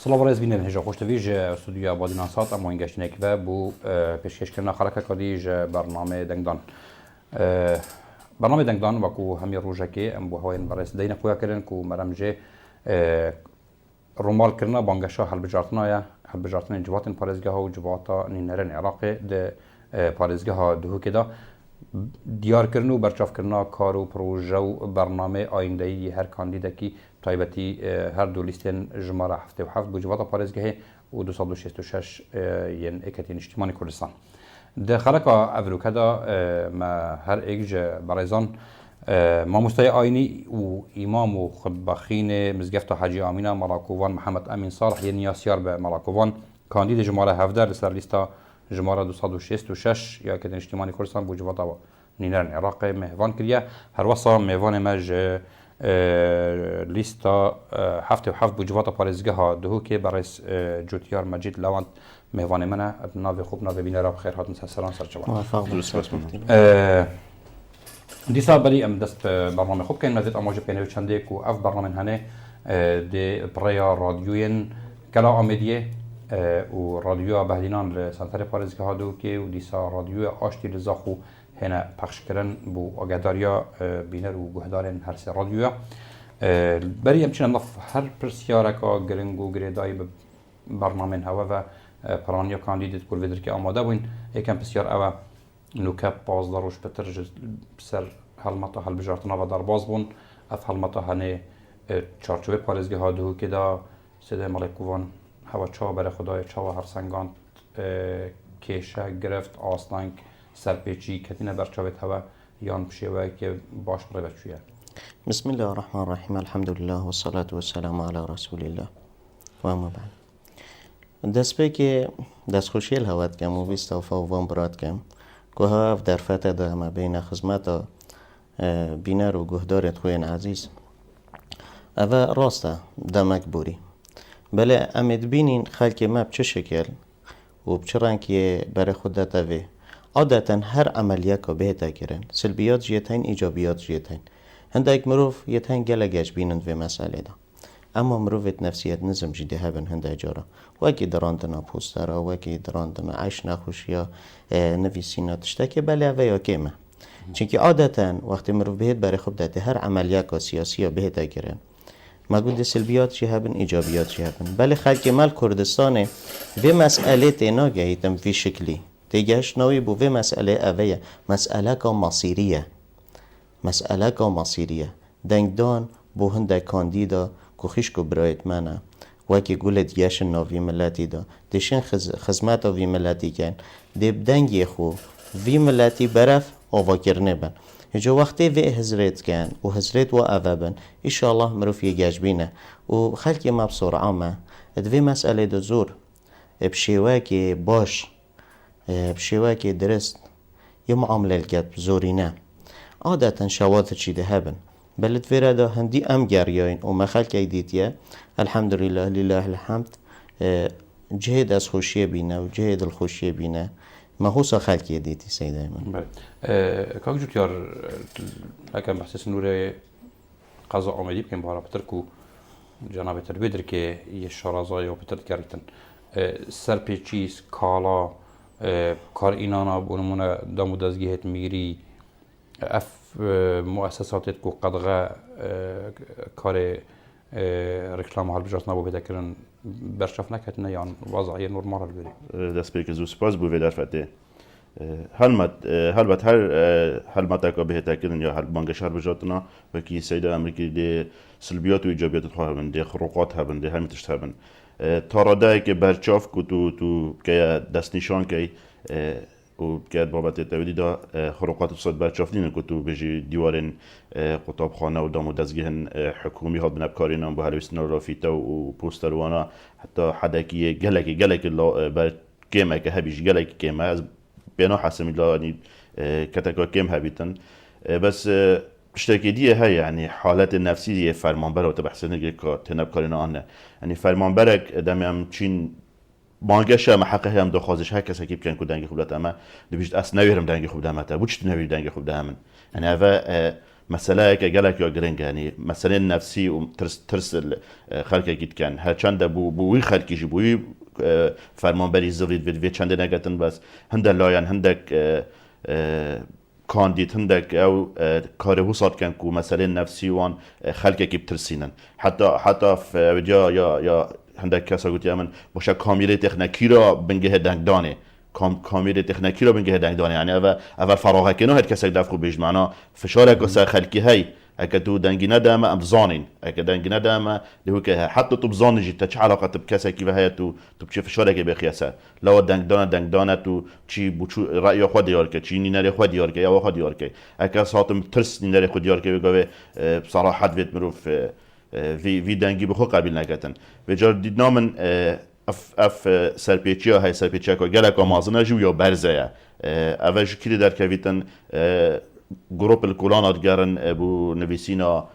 سلام ڕێز بینێن هێژە خۆشتەویژ استودیو بادینا سات ئەم وینگەشتێکە بوو پێشکەشکردنا خەڵەکەکەدیژ بەرنامە دەنگدان بەرنامە دەنگدان وەکو هەمی ڕۆژەکێ ئەم بۆ هەوەین بەڕێز دەینە خۆیاکردن و مەرەمژێ ڕۆمالکردنا بانگەشە هەڵبژارتنایە هەڵبژارتنی جواتن پارێزگەها و جواتە نینەرن عێراقێ پارێزگەها دووکێدا دیارکردن و بەرچافکردنا کار و پرۆژە و بەرنامە ئایندەیی هەر کاندیدێکی تایبەتی هەردوو لیستێن ژمارە 77 بۆ جواتە پارێزگەهێ و 266 یەن ئێکەتی نیشتیمانی کوردستان دە خەڵکە ئەڤروکەدا هەر ئێک بەڕێزان مامۆستای ئاینی و ئیمام و خودبەخینێ مزگەفتە حاجی ئامینە مەڵاکۆڤان محەممەد ئەمین ساڵح یەن یاسیار بە مەڵاکۆڤان کاندیدە ژمارە 17 لەسەر لیستە ژمارە 266 یاکەتی نیشتیمانی کوردستان بۆ جواتەوە نینەرن عێراقی مێڤان کردە هەروەسا مێڤانێمەژ لیستا 77 بۆ جواتە پارێزگەها دووکێ بەڕێز جوتیار مەجید لەوان مێڤانێ منە ناوێ خوب ناوێ بینەرە بخێر هاتن سەران سەرچەوە دیسا بەری ئەم دەست بەڕنامە خوب بکەین مەزێت ئەماژە پێنەوە چەندێک و ئەف بەڕنامەن هەنێ دێ پڕەیە رادیۆیەن کەلا ئامێدیە و رادیۆ بەهدینان لە سەنتەرە پارێزگەها دووکێ و دیسا رادیۆ ئاشتی لە زاخ و هێنە پەخشکردن بۆ ئۆگاداریا بینەر و گوهدارێن هەرسێ رادیۆە بەری ئەم چنە نەف هەر پرسیارەکە گرنگ و گرێدایی بە بەرنامێن هەوە بە پرانیا کاندیدێت کورڤێدرکی ئامادە بووین یەکەم پرسیار ئەوە نوکە 15 ڕۆژ پێتر سەر هەڵمەتە هەڵبژارتنەوە دەرباز بوون ئەف هەڵمەتە هەنێ چارچوبێ پارێزگەها دووکێدا سێدای مەڵێکوڤان هەوە چاوە بەرە خوددای چاوە هەرسەنگان کێشە گرفت ئاستانگ سەرپێچی کەتینە بەرچاوێت هەوە یان پشێوەیەکێ باش بڵێ بەچوویە بسم الله الرحمن الرحيم الحمد لله والصلاة والسلام على رسول الله وأما بعد دەستپێکی دەستخۆشیل هەوات کەم و ویستە و فەوڤان برات کەم کو هەف دەرفەتە دەمە بینە خزمەتە بینەر و گوهدارێت خۆیان عزیز ئەvە ڕاستە دەمەک بوری بەلێ ئەمێت بینین خەلکی مە بچ شکل و بچ ڕەنکی بەرە خود دەتەوێ عادەتەن هەر ئەمەلیەکە بێتەکردن سلبیات ژێتین ئیجابیات ژێتین هەندێک مرۆڤ یەتەن گەلە گەش بینن vê مەسەلێدا ئەمما مرۆڤێت نەفسیەت نزم ژی هەبن هەندێک جارە وەکی دڕاندنە پوستەرە وەکی دڕاندنە عیش نەخۆشیە نڤیسینە تشتێکی بەلێڤەیە کێمە چونکی عادەتەن وەختی مرۆڤ بهێت بەرە خۆ بداتێ هەر ئەمەلیەکە سیاسیە بهێتەکردن مەگوندی سلبیاتی هەبن ئیجابیاتی هەبن بەلێ خەلکی مەل کوردستانێ vê مەسئلێ تێناگەیتم vê شکلی تێگەشتنەوەی بۆ vê مەسئلێ ئەڤەیە مەسئلەکە مەسیریە مەسئلەکە مەسیریە دەنگدان بۆ هەندێک کاندیدا کو خیشک و برایەتمەنە وەکی گولت یەشن ناوی ملەتیدا دێشن خزمەتە vê ملەتیکەن دێ دەنگی خۆ vê ملەتی بەرەف ئاواکردنێ بن هێجا وەختێ vê هزرێتکەن و هزرێت وە ئەڤە بن ئیشەڵڵا مرۆڤ یەگەشبینە و خەلکی مە بسۆرعامە vê مەسئلێدا زۆر بشێوەیەکی باش بشێوەیەکی درست یە معاملەلگەت زۆرینە عادەتەن شەواتە چی دەهەبن بەلت فێرەدا هەندی ئەم گەڕیاین و مە خەلکێک دیتیە ئەلحەمدولله لله الحەمد جهێ دەستخۆشیە بینە و جهێ دڵخۆشیە بینە مەهۆسا خەلکیە دیتی سەیدای من کاک جوتیار ئەکەم بەحسێ سنوورێ قەزا ئامێدی بکەین بەهارە پترک و جەنابێتر بێدرکێ یە شارازایەوە پتر دکاریتن سەرپێچی سکاڵا کار ئینانا بۆ نمونە دەم و دەستگیهێت میری ئەف مؤسساتێت و قەدغە کارێ ڕێکلاام هەڵبژارتنەوە بۆ پێدەکردن بەرچاف نەکەتنە یان وەزعیە نۆرماڵ هەڵبێری دەستپێکی زوو سپاس بوو vê دەرفەتێ هەلبەت هەر هەلمەتەکە بهێتەکردن یا بانگەشە هەڵبژارتنە وەکی سەیدا ئەمریکی دێ سلبیات و ئیجابیات خۆ هەبن دێ خڕوقات هەبن دێ هەمی تشت هەبن تا ڕادایەکێ بەرچاف کو تو کەیە دەستنیشانکەی و بکات بابەتێت ئەویدا خڕوقات سەد بەرچافنینە کو تو بێژی دیوارێن قوتابخانە و دام و دەستگیهن حکومی هات بنە بکارێنان بۆ هەلویستنە ڕافیتە و پۆستەروانە حتا حەدەکی گەلێکی کێمەکە هەبیش گەلێکی کێمە ئەس پێنا حەسەمی لانی کەتەکە کێم هەبیتن بەس شتێکی دیە هەیە ینی حالەتی نەفسی فەرمانبەرەوە تە بەحسێنێکی کە تێنە بکارێنانە ینی فەرمانبەرێک دەمێم چین بانگەشە مەحەقە هەیەم دەخوازش هەر کەسێکی بکەن کو دەنگی خوب دەتەمە دەبیست ئەس نەوێرم دەنگی خوب دەمەتە بچ نەوێری دەنگی خوب دەمن ئەنە ئەڤە مسئله که گلک یا گرنگ یعنی مسئله نفسی و ترس خلق گید کن هر چند بوی خلقیش بوی فرمانبری زورید و چند نگتن بس هنده لایان هندک کاندید هندک او کار حساد کن که مسئله نفسی وان خلق کی بترسینن حتی یا هندک کسا گوتی من باشه کامیره تکنیکی را بنگه دنگدانه کامیره تکنیکی را بنگه دنگدانه یعنی اول فراغه کنه هر کسی دفعه بیش معنا فشار کسا خلقی هی اگه تو دنگی ندامه ام زانین اگه دنگی ندامه اللي هو که حتی تو بزانجی تا چه علاقه بکسی کی وهي تو بچه فشار که بخیاسه لو دنگدانه تو چی بچو رأی خود دیار که چی نینری خود دیار که یا خود دیار که اگه ساعتم ترس نینری خود دیار که بگه بصراحه وید مروف وی دنگی بخو قبیل نگتن و جار دیدنا من اف سرپیچیا های سرپیچیا که گله که مازنه جو یا برزه اوش کلی در کویتن گروپ الکولانات گرن بو نویسینا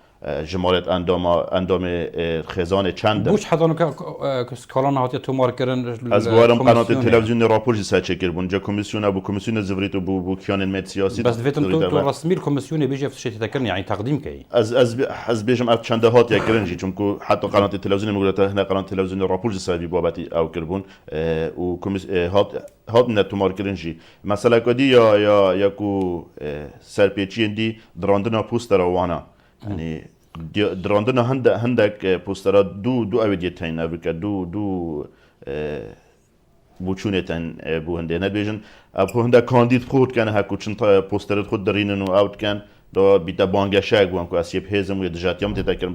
جمالت اندام خزان چند بوش حدانو که کالان هاتی تو مارکرن از بوارم قناه تلویزیون راپورجی ساچه کر بونجا کمیسیون بو کمیسیون زبریتو بو کیان مد سیاسی بس فيتم تو رسمي الكوميسيون بيجي في شيء تذكرني يعني تقديم كي از بیشم اف چند هات یا کرنجی چون که حتی قناه تلویزیون موجودة هنا قناه تلویزیون راپورجی ساوی بابتی او کربون و کمیس هات نه تو مارکرنجی مثلا کدی یا کو سرپیچی دی دراندنا پوستر وانا يعني دراندنا هندك بوسترات دو اويديتين افريكا دو بوچونتن بو هندنا بيجن ابو هندا كانديد خود كان هاكو چنتا بوسترات خود درينن و اوت كان دو بيتا بانگشاگ وان كو اسيب هزم و دجاتيام تذكر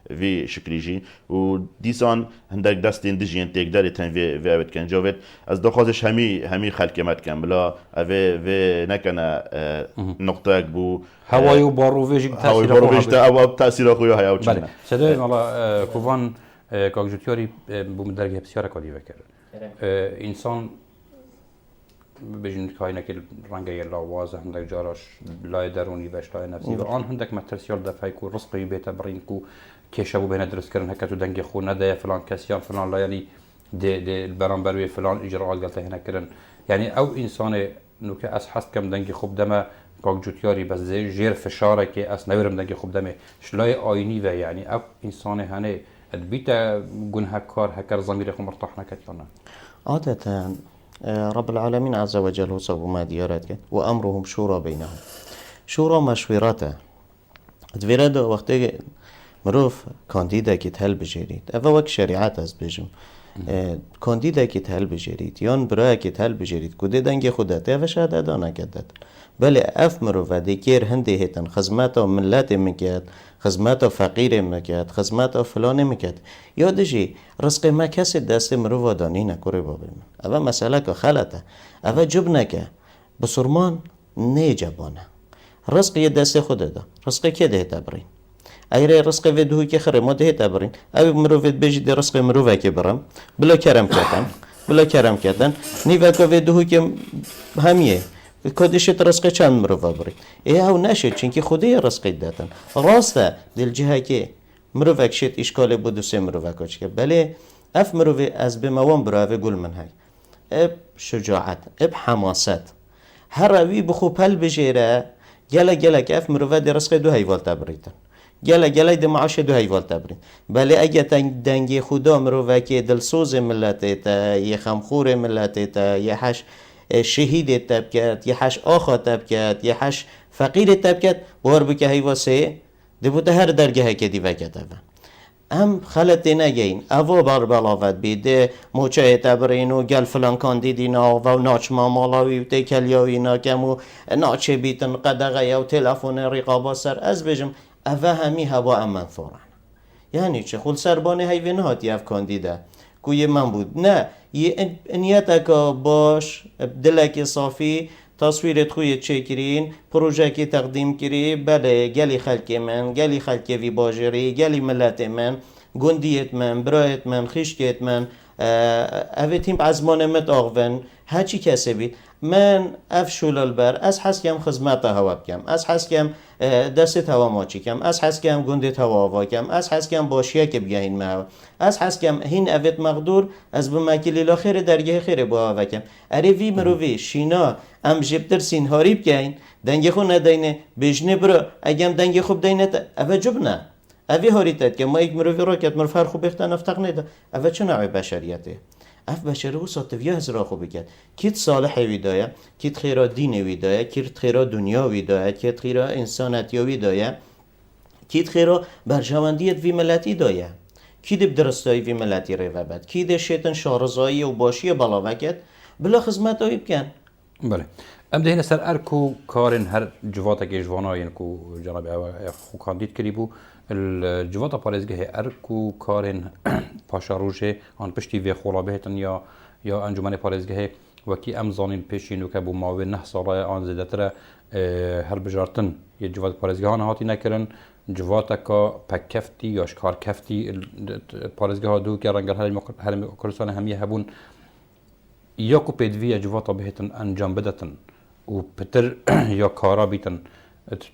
في شكليجي و ديسان هندك دستين دجين تقدر تن في اوت كان جوت از دخوازش همي خلقمت كان بلا في نكنا نقطه بو هواي وباروفيج او تاثير خويا هيا وچنا بله سدای مالا کوفان کاغجوتیاری بو مدرگه بسیار کادی وکر انسان بجن کاینه که رنگه لاواز هندک جاراش لای درونی وش لای نفسی و آن هندک مترسیال دفعی کو رزقی بیت برین کو کشبو بین درس کردن هکتو دنگ خو نده فلان کسیان فلان لا یعنی de برانبروی فلان اجراءات قالتها هنا كرن يعني او انسان نو که از حست کم دنگ خوب دمه کاغجوتیاری بس جیر فشاره که از نورم دنگ خوب دمه شلای آینی و يعني او انسان هنه ادبیتا گنه کار هکر ضمیر خو مرتاح نکت یا نه عادة رب العالمين عز وجل وصف ما ديارات وأمرهم شورى بينهم شورى مشورته دفيراد وقت مروف كانديدا كيت هل بجريد أفا وك شريعات از بجم كانديدا كيت هل بجريد يان برا كيت هل بجريد كده دنگي خودت أفا شهد أدانا كدت بل أف مروف ديكير هندي هتن خزماتا ملات مكات خزماتا فقير مكات خزماتا فلان مكات يادجي رزق ما كسي دست مروف دانينا كوري بابي أفا مسألة خلطة أفا جبنك بسرمان نيجابانا رزق يدست خودت رزق كده تبرين اگر رزق ویدهوی که خره ما ده تبرین او مروفت بجید رزق مروفه که برم بلا کرم کردن نیوه که ویدهوی که همیه کدیشت رزق چند مروفه برید او نشد چون خودی رزق دادن راسته دل جهه که مروفه کشید اشکال بود و سه مروفه کچ که بله اف مروفه از بموان براوه گل من های اب شجاعت اب حماست هر اوی بخو پل بجیره گله که اف مروفه دی رزق دو هیوال تبریدن گله ده معاش دو هیوال تبرین بله اگه دنگی خدا مروفه که دلسوز ملته تا یه خمخور ملته تا یه حش شهید تب کرد یه حش آخا تب کرد یه حش فقیر تب کرد بار بکه هیواسه ده بوده هر درگه که دیوه کده هم خلطی نگین اوه بار بلاوت بیده موچه تبرین و گل فلان کاندیدینا و ناچ مامالاوی و تکلیاوینا کمو ناچه بیتن قدقه یا تلفون رقابا سر از بجم اوه همی هوا منثورن یعنی چه خول سربانه هیوین هاتی اف کاندیده کوی من بود نه یه نیت که باش دلک صافی تصویرت خوی چکرین پروژه که تقدیم کری بله گلی خلک من گلی خلک وی باجری گلی ملت من گندیت من برایت من خشکت من اوه تیم ازمانه مت آغون هرچی کسی بید من اف شولال بر از حس کم خدمت هوا بکم از حس کم دست هوا ماچی کم از حس کم گنده هوا آوا کم از حس کم باشیه که بگهین ما از حس کم هین اوت مقدور از بمکلی لاخیر درگه خیر با هوا کم اره وی مروی شینا ام جبتر سین هاری بگهین دنگه خو ندینه بجنه برا اگم دنگه خوب دینه اوه جب نه اوه هاریتت که ما یک مروی را کت مرفر خوب بختن افتق نیده اوه چه نوع بشریته اف بشری و ساتویا هزرا خوب بکد کیت صالح ویدایه کیت خیرا دین ویدایه کیت خیرا دنیا ویدایه کیت خیرا انسانیت ویدایه کیت خیرا برجامندیت وی ملتی دایه کی دب درستایی وی ملتی روابط کی ده شیطان شارزایی و باشی بلاوکت بلا خدمت هایی بکن بله ام دهنا سر اركو كارن هر جواتا كي جوانا ينكو جناب خو كانديد كريبو الجواتا باريزگه اركو كارن پاشاروجه آن پشتی وی خولا بهتن یا انجمن پاريزگه وكي ام زانين پیشینو که بو ماوی 9 ساله آن زیدتره هر بجارتن یه جوات پاريزگه ها هاتی نکرن جواتا کا پکفتی یا شکار کفتی پاريزگه ها دو که رنگل هر کردستان همیه هبون یا کو پیدوی جواتا بهتن انجام بدتن و پتر یا کارا بیتن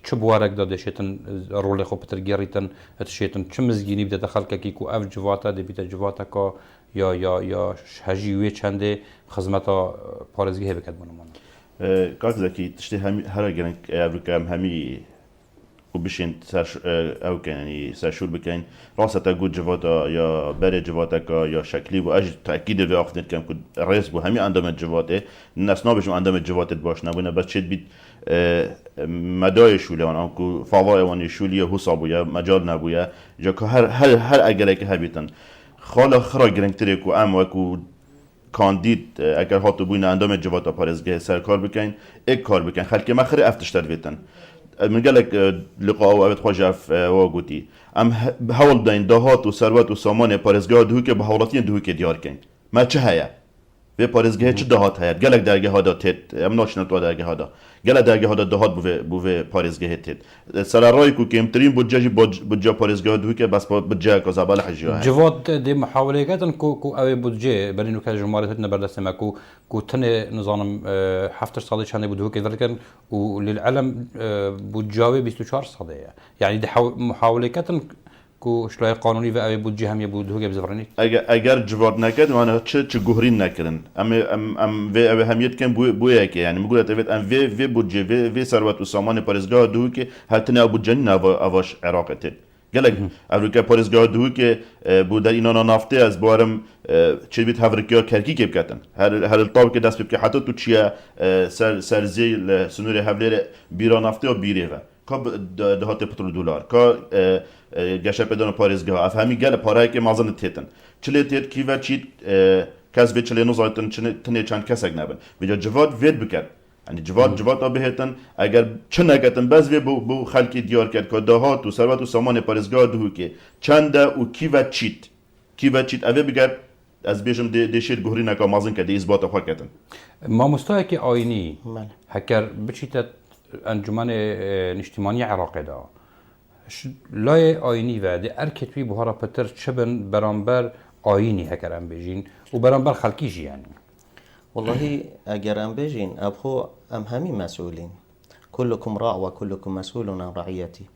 چه بوارک داده شیطن رول خو پتر گیریتن شیطن چه مزگینی بده خلق کی کو اف جواتا ده بیت جواتا کا یا هجیوی چنده خدمتا پارزگی بکد بونمان کاک زکی تشتی هر گرن افریقا همی و بشین سرش او کنی سرشور بکن راستا گود جواتا یا بر جواتا کا یا شکلی و اج تاکید و اخذن کم کد رئیس بو همی اندام جواته الناس نابشون اندام جواتت باش نبونه بس چت بید مدای شوله آن کو فوای وانی شولی حسابویا مجال نبویا جا که هر اگر که هبیتن خاله خرا گرنگتری کو ام و کو کاندید اگر هاتو بوین اندام جواتا پارزگه سرکار بکن یک کار بکن خلک مخری افتشتر بیتن من قال لك لقاء او ابد خواجه واقوتي ام هول دين دهات و ثروت و سامان پارزگاه دهوک به حالاتین دهوک دیار کن ما چه هيا و پارزگاه چه دهات هيا قال لك درگه هادا تت ام ناشنا تو درگه هادا قال درگه هادا دهات بو پارزگاه تت سرارای کو کمترین بودجه پارزگاه دهوک بس بودجه کازابال حجه جواد دي محاوله كاتن كو او بودجه برينو كاج جمهوريه نبردسما كو تن نظام حفتر صادي شان بدو كذلك وللعلم بودجاوي 24 صادي يعني دي محاوله كاتن کو شلای قانونی و اوی بودجه هم یه بودجه بزرگی اگر جواب نکرد من چه گوهرین نکردن ام و اوی همیت کن بویا که یعنی میگه ات ام و بودجه و ثروت و سامان پارزگاه دو که هلتنه بودجه نواش عراق تد گلک امریکا پارزگاه دو که بود در اینا نافته از بارم چه بیت هفرکیا کرکی که بکتن هر طاب که دست بکه حتی تو چیه سرزی سنور حوله بیرا نافته و بیره و که دهات پترول دلار که گشه بدون پارزگاه افهمی گل پارایی که مازن تیتن چلی تیت کی و چیت کس به چلی نزایتن تنی چند کسک نبن بجا جواد وید بکرد یعنی جواد آبه هتن اگر چه نکتن باز وی بو خلکی دیار کرد که دهات و ثروت و سامان پارزگاه دهو که چنده و کی و چیت اوه بگرد از بیشم دیشیر گوهری نکا مازن که دی اثبات خواه کتن ما مستوى که آینی هکر بچیت انجمن اجتماعی عراقی دا لای آینی و دی ارکتوی بهارا پتر چبن برانبر آینی هکرم بجین و برانبر خلقی جی یعنی والله اگر ام بجین ابخو ام همي مسؤولين كلكم راع وكلكم مسؤول عن رعيتي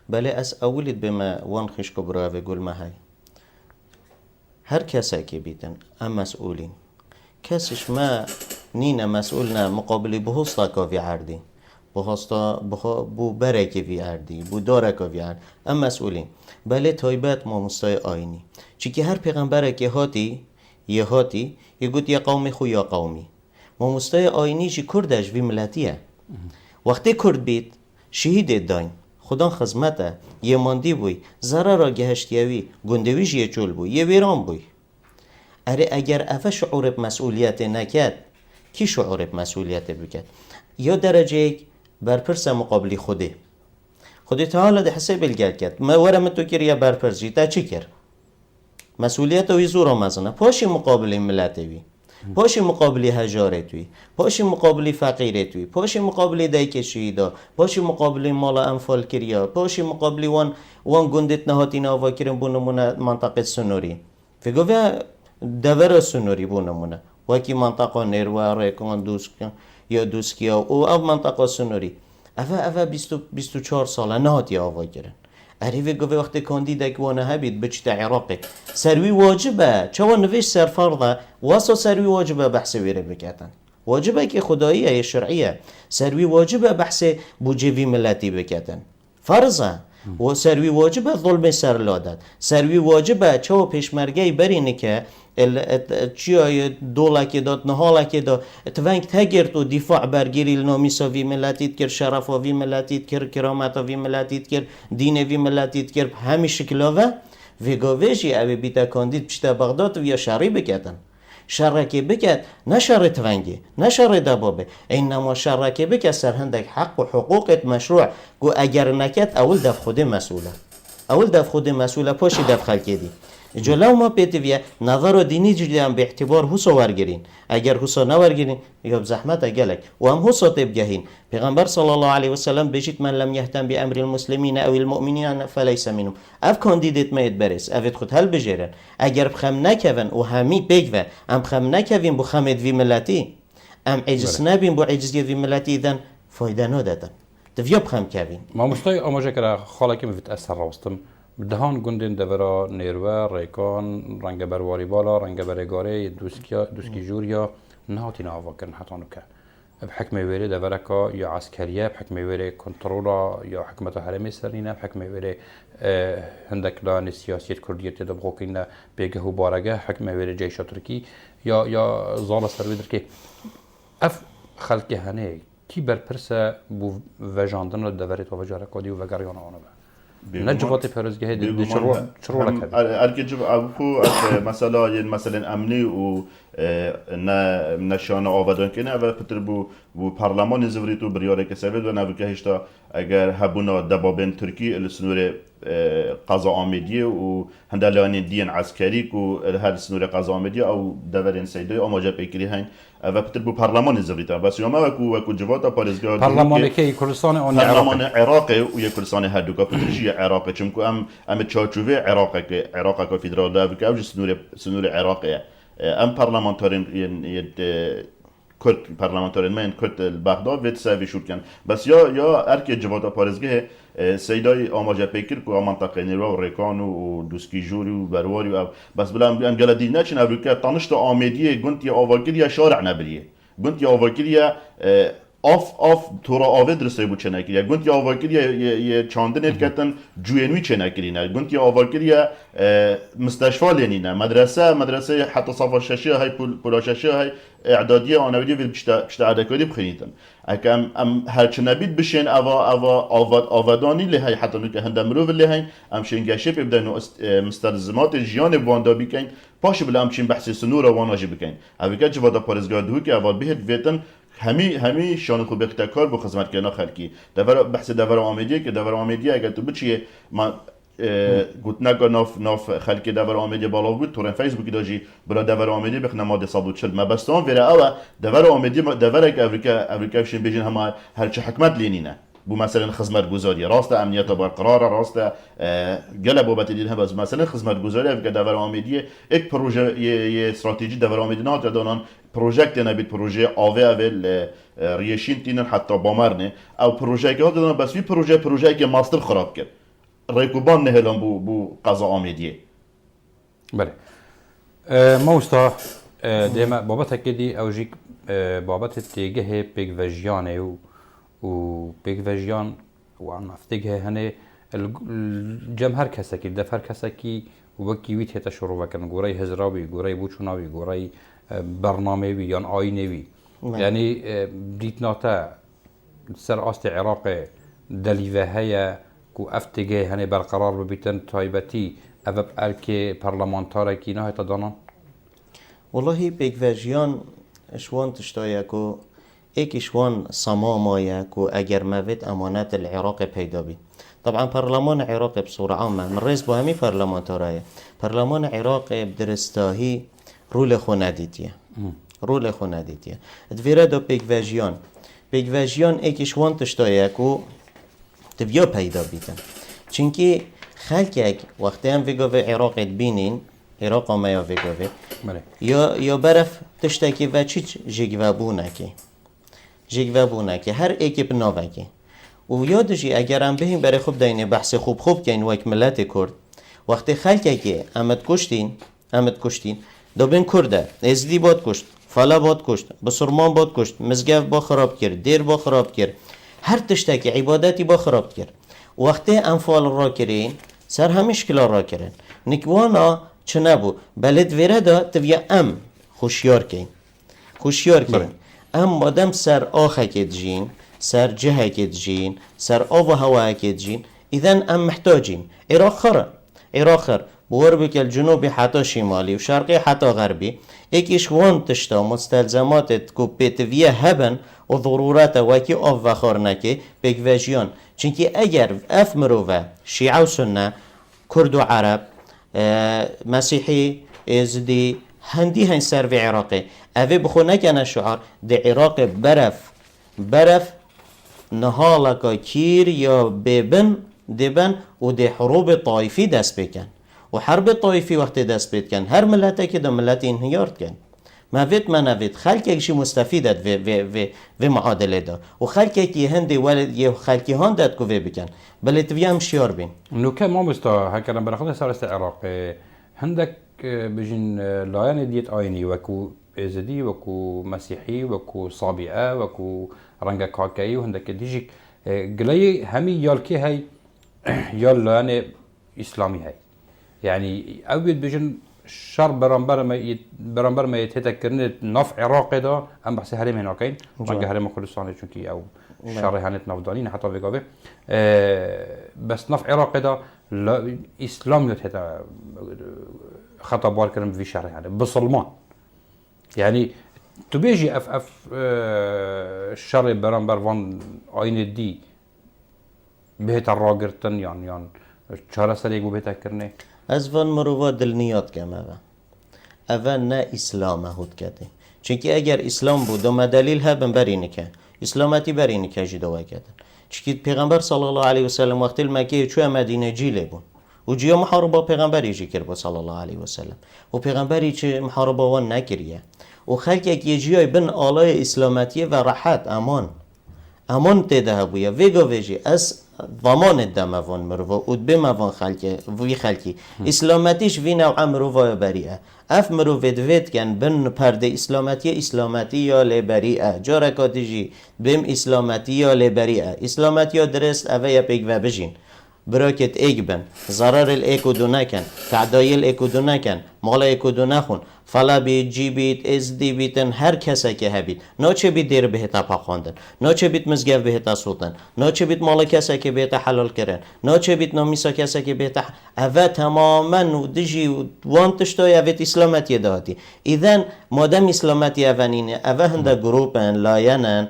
بله از اولید بما وان خش كبرا و گل ما هی هر کسی که بیتن ام مسؤولين کسش ما نینا مسؤولنا مقابل بهستا کافی عردی بهستا بو برکه وی عردی بو دارکا وی عرد ام مسؤولين بله تایبت ما مستای آینی چی که هر پیغمبر که هاتی یه گوت یا قومی خو یا قومی ما مستای آینی چی کردش وی ملتیه وقتی کرد بید شهید داین خدا خدمته یه ماندی بوی زره را گهشتیوی گندویش یه چول بوی یه ویران بوی اره اگر افه شعور بمسئولیت نکد کی شعور بمسئولیت بکد یا درجه یک برپرس مقابلی خودی تعالی ده حساب الگرد کرد ما ورم تو کر یا برپرسی تا چی کر مسئولیت وی زورا مزنه پاشی مقابلی ملتوی پاشی مقابلی هجارتوی پاشی مقابلی فقیرتوی پاشی مقابلی دایک شهیدا پاشی مقابلی مال انفال کریا پاشی مقابلی وان گندت نهاتی ناوا کرن بونمون منطقه سنوری فگوه دور سنوری بونمونه وکی منطقه نیروه ریکان دوسکیا و او منطقه سنوری اوه 24 ساله نهاتی آوا گرن عریفه گوه وقتی کاندیدک وانه هبید بچت عراقی سروی واجبه چوا نویش سرفرضه واسه سروی واجبه بحث ویره بکتن واجبه که خداییه شرعیه سروی واجبه بحث بوجوی ملتی بکتن فرضه و سروی واجبه ظلم سر لادد سروی واجبه چوا پیشمرگی برینه که چیای دولت داد نهالت داد توانک تگرت و دفاع برگیری نامیسا وی ملتیت کرد شرف وی ملتیت کرد کرامت وی ملتیت کرد دین وی ملتیت کرد همین شکلاوه وی گویشی اوی بیتا کاندید پشت بغداد و یا شری بکتن شرکی بکت نه شر توانگی نه شر دبابه اینما شرکی بکت سرهندک حق و حقوقت مشروع گو اگر نکت اول دف خود مسئوله پاشی دف خلکی دی جلو ما پیتویه نظر دینی جدیدن به اعتبار حسا ورگرین اگر حسا نورگرین یا زحمت اگلک و هم حسا تبگهین پیغمبر صلی الله علیه و سلم بجید من لم یهتم بی امر المسلمین او المؤمنین فلیس منهم اف کاندیدت مید برس افت خود هل بجیرن اگر بخم نکون و همی بگوه ام بخم نکوین بخمد وی ملتی ام عجز نبین با عجزی وی ملتی دن فایده ندادن دویا بخم کوین ما مستای آماجه کرا خاله که مفت اثر راستم دهان گندن دورا نیروه ریکان رنگ برواری بالا رنگ برگاره دوسکی جوریا نهاتی نهاوا کرن حتی نکه بحکم ویره دورکا یا عسکریه بحکم ویره کنترولا یا حکمت حرمی سرینه بحکم ویره هندک لان سیاسیت کردیت دبغوکینه بیگه و بارگه حکم ویره جیش ترکی یا زال سرویدر که اف خلقی هنه کی برپرسه بو وجاندن دوری تو وجارکا دی و وگریان آنه نجوات پرزگاه دی چرو لکه ارکی جب ابو مثلا امنی و نشانه آوردن کنه و پتر بو پارلمان زوری تو بریاره که سوید و نبکه هشتا اگر هبونا دبابن ترکی السنور قضا آمدیه و هندلانی دین عسکری کو هر سنور قضا آمدیه او دورین سیده آماجه پیکری هن و پتر بو پارلمان زوری تا بس یوما و جواتا پارزگاه پارلمان که کردستان آن پارلمان عراق و یک کردستان هر دو پترشی عراق چونکو ام چارچوبه عراق که فدرال داوک او سنور عراقیه ام پارلمانتارین کرد پارلمانتارین من کرد بغداد ویت سوی شد کن بس یا ارک جواتا پارزگاه سیدای آماجه پیکر کو منطقه نیرو و ریکان و دوسکی جوری و برواری و بس بلا ام گلدی نچن ابروکه تانشت آمدیه گنت یا آواگیری شارع نبریه گنت یا آواگیری آف تورا آوه درسته بود چنه کریه گنت یا آواگیری یه چاندنت کتن جوینوی چنه کرینه گنت یا آواگیری مستشفى لینینه مدرسه حتی صفحه ششه های پولا ششه های اعدادیه آنویدی بشت عدکاری بخینیدن اکه هر چه نبید بشین آوادانی لی های حتی نوکه هنده مروف لی های شنگشه ببدن و مستلزمات جیان بواندا بکن پاش بلا همچین بحث سنور واناجی بکن اوی که جوادا پارزگاه دهو که اول بهت ویتن همی شان خوب اختکار بو خدمت کردن خلکی دور بحث دور آمدیه که دور آمدیه اگر تو بچیه ما گوت نگا ناف خلکی دور آمدیه بالا بود تو فیسبوکی داجی برا دور آمدیه بخنه ما 140 مبستان وره اوه دور آمدیه دور که امریکا فشین بیجین همه هرچه حکمت لینینه بو مثلا خدمت گذاری راست امنیت برقرار راست قلب بابت دین هم بس مثلا خدمت گذاری که دور آمدیه یک پروژه یه استراتژی دور آمدیه نه دادن پروژه نبید پروژه آوه اول ریشین تینن حتی بامرنه او پروژه که دادن بس وی پروژه که ماستر خراب کرد ریکوبان نهلان بو قضا آمدیه بله موستا دیما بابت کدی او جیک بابت تیگه پیگ وجیانه و پیگ وجیان و عن افتیگه هنه الجمهر کسکی دفر کسکی وکی ویت هتا شروع کردن گورای هزراوی گورای بوچوناوی گورای برنامه‌وی یا آینه‌وی یعنی دیت ناتا سر آست عراق دلیوه هیا کو افتگاه هنه برقرار ببیتن تایبتی اوب ارک پارلمانتاره کی نه تا دانان والله بگوژیان شوان تشتایا کو ایک شوان صمامایا کو اگر موید امانت العراق پیدا بی طبعا پارلمان عراق بصورة عامة من رئيس بهمي پارلمانتاره پارلمان عراق بدرستاهی رول خونادیتیه ادویره دا پیگوژیان ایکش وان تشتایه کو تبیا پیدا بیتن چونکه خلک وقتی هم ویگا و عراق بینین عراق ما یا وگاوه بله یا برف تشتکی و چیچ جگوه بونه که هر ایکی بناوه که و یادشی اگر هم بهیم برای خوب داینه بحث خوب که این وک ملت کرد وقتی خلقه که امد کشتین دو بین کرده ازدی باد کشت فالا باد کشت بسرمان باد کشت مزگف با خراب کرد دیر با خراب کرد هر تشتکی عبادتی با خراب کرد وقتی انفال را کرین سر همیش کلا را کرن نکوانا چه نبو بلد ویره دا تویا خوشیار کن مادم سر آخه که جین سر جهه که جین سر آب و هوا که جین اذن محتاجين عراق خر بور بك الجنوبي حتى شمالي وشرقي حتى غربي ايش وان تشتا مستلزمات کو بتویه هبن و ضرورات وکی آف و خارنکه بگوژیان چونکه اگر اف مروفه شیعه و سنه کرد و عرب مسیحی ازدی هندی هن سر و عراقی اوه بخو نکنه شعار ده عراق برف نهالکا کیر یا ببن دبن و ده حروب طایفی دست بکن و حرب طایفی وقتی دست بکن هر ملته که ده ملت انهیارد کن ما نوید خلقی که مستفیدت و معادله دا و خلقی که هندی ولد یه خلقی هندت که بکن بله توی هم شیار بین نوکه ما مستا هکرم برخواد سرست عراق هندک بجین لایان دیت آینی وکو ازدی وکو مسیحی وکو صابئه وکو رنگ کاکایی و هندک دیجیک گلای همی یالکی های یال لایان اسلامی های يعني أود بيجن شر برانبر ما يتذكرن نف عراق دا هم بحث هرم هناكين رنگ هرم كردستان چونكي او شر هنت نفدانين حتى بقابه بس نف عراق دا اسلام يتهتا خطا بار كرم في شر يعني بسلمان يعني تبيجي اف شر برانبر وان عين دي بهت الراجرتن يعني چهار سالي گو بتذكرني از وان مرووا دلنیات کم اوه نه اسلام هود کده چونکه اگر اسلام بود و دلیل هبن برینه که اسلامتی برینه که جدوه کدن چونکه پیغمبر صلی الله علیه و سلم وقتی المکه چوه مدینه جیله بود و جیا محاربه پیغمبری جی کرد صلی الله علیه و سلم و پیغمبری چه محاربه وان نکریه و خلق یک جیای بن آلای اسلامتیه و راحت امان تده بویا ویگا ویجی از ضمان دموان مروا ود بموان خلقی اسلامتیش وی نوع مروا بریئه اف مرو ود کن بن پرده اسلامتی یا لبریئه جارکاتیجی بم اسلامتی یا لبریئه اسلامتی یا درست اوه یا پیگ و بجین براکت ایگ بن ضرر الیکو دو نکن تعدایل ایکو دو نکن مال ایکو دو نخون فلا بید جی بید از دی بیتن هر کسی که هبید ناچه بید دیر بهتا پاقاندن ناچه بید مزگف بهتا سوتن ناچه بید مال کسی که بهتا حلال کرن ناچه بید نامیسا کسی که بهتا اوه تماما و دجی وانتشتای اوه اسلامتی دهاتی ایذن مادم اسلامتی اوانینه اوه هنده گروپن لاینن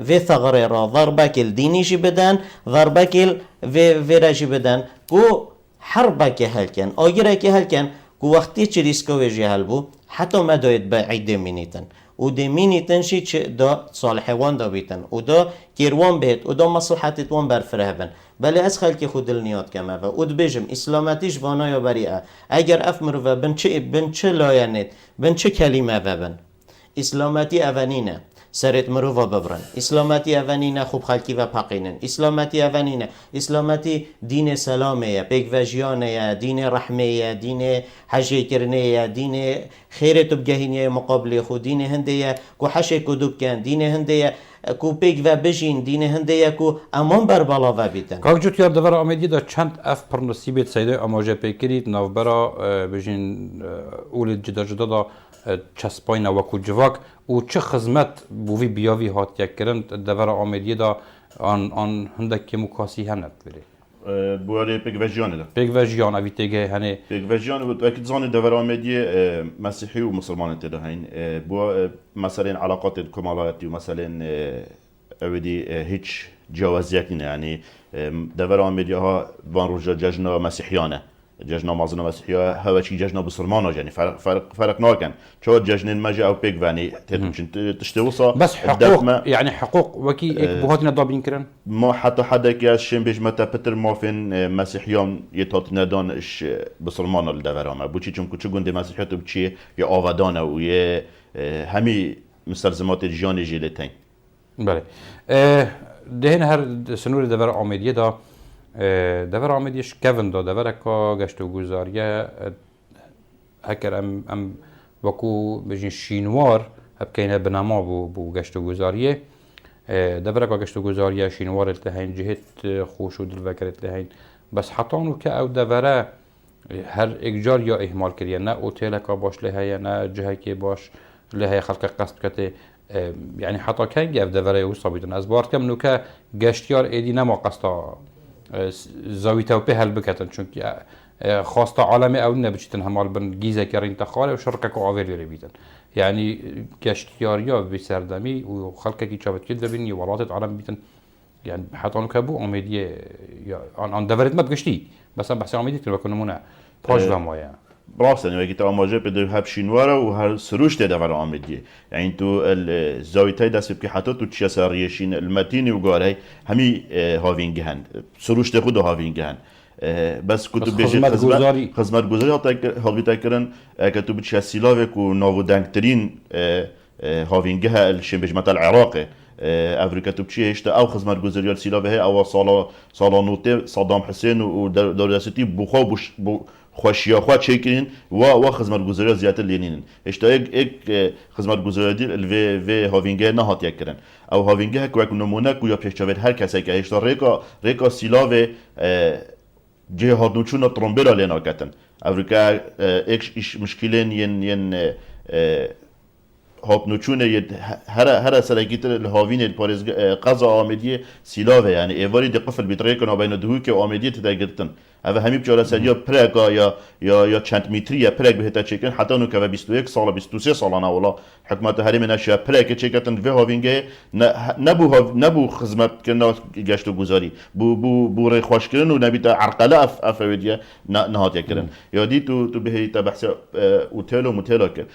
و ثغره را ضربکل دینی جی بدن ضربکل و رجی بدن گو حربه که هل کن آگیره که هل کن گو وقتی چه ریسکوی جهل بو حتی ما داید با عیده مینیتن و ده مینیتن شی چه دا صالحوان دا بیتن و دا کیروان بهت و دا مصلحتت وان برفره بن بله از خلکی خود دلنیات کمه و اد بجم اسلامتیش وانای بریئه اگر افمرو و بن چه لاینت بن چه کلمه و بن اسلامتی اونینه سرت مروفا ببرن اسلامتی اونینه خوب خلکی و پاقینن اسلامتی اونینه اسلامتی دین سلامه پیگوژیانه دین رحمه دین حجی کرنه دین خیرت بگهینه مقابل خود دین هنده کو حشی کو دوبکن دین هنده کو پیگ و بجین دین هنده کو امان بر بالا و بیتن کاک جو تیار دور آمدی دا چند اف پر نصیبت سیده اماجه پیکرید نوبرا بجین اولید جدا دا چسباین وکو جواک و چه خدمت بوی بیاوی هات یک کرن دور آمدی دا آن هندک که مکاسی هنت بری بواره پیگوژیانه ده پیگوژیان اوی تیگه هنه پیگوژیانه بود اکید زانی دور آمدی مسیحی و مسلمان تده هین بو مثلا علاقات کمالاتی و مثلا اویدی هیچ جوازیتی نه یعنی دور آمدی ها وان روژا ججنا مسیحیانه جشن مازن مسیحی هوا چی جشن بسرمان يعني فرق ناكن شو جشن المجا او بيك فاني تشتوصا بس حقوق يعني حقوق وكي بوهاتنا ضابين كرن ما حتى حدا كي شين بيج متى بتر مافين مسيحيان يتاتنا دان اش بسرمان الدورامه بوچي چونكو چو گنده مسيحيات بچي يا آودانه و يا همي مستلزمات جيان جيلتين بله دهن هر سنور دور آمیدیه دا دور آمیدیش کون دا دور که گشت و گذاریه هکر ام وکو بجین شینوار هب کینه بنما بو گشت و گذاریه دور که گشت و گذاریه شینوار التهین جهت خوش و دلوکر التهین بس حتانو که او دوره هر اجار یا اهمال کریه نه اوتیل که باش لهیه نه جهه که باش لهیه خلق قصد کته يعني حتى كان جاف دفري وصابيتن از بارت كم نوكا گشتيار ايدي نما قستا زاويته به البكتن چونك خاصة عالمي او نبچتن همال بن جيزه كرين تخاله وشركه كوافير بيتن يعني گشتياريا بسردمي وخلقه كي چابت كده بين ولات عالم بيتن يعني حتى نوكا بو اميديه ان دفرت ما بگشتي بس بحث اميديه تبقى نمونه باش ومايا براسه يعني وقتی آماجه بده هب شینواره و هر سروش ده دور آمدیه يعني تو الزاویتای دست بکی حتی تو چیا سریشین المتینی و گاره همی هاوینگه هن سروش ده خود هاوینگه هن بس کتو بیشتر خدمت گذاری هاویتا کردن که تو بچه سیلاوه کو ناودنگترین هاوینگه الشین بجمت العراقه افریقا تو بچه هشته او خدمت گذاری سیلاوه او سالا نوته صدام حسین و دولتی بخوا خوشیا خوا چیکین و خدمت گذاری زیادتر لینین اشتا یک خدمت گذاری دیل الوی هاوینگه نهات یک کردن او هاوینگه که یک نمونه که یا پیشتر هر کسی که اشتا ریکا سیلاوه جه هادنوچون ترامبیلا لینا کتن افریقا ایش مشکلین ین هاتنوچون هر سرکیت الهاوین الپاريز قضا آمدی سیلاوه یعنی ایواری دی قفل بیتره کنه بین دهو که آمدی تدگرتن اوه همی بجاره سریا پرگا یا چند متری پرگ بهتا چکن حتی نو که 21 سال 23 سالانه ولا حکمت هرم نشه پرگ چکتن و هاوینگه نبو خدمت کنه گشت و گذاری بو ری خوش کردن و نبی تا عرقله افودیه نهات کردن یادی تو به تا بحث اوتل و موتل کرد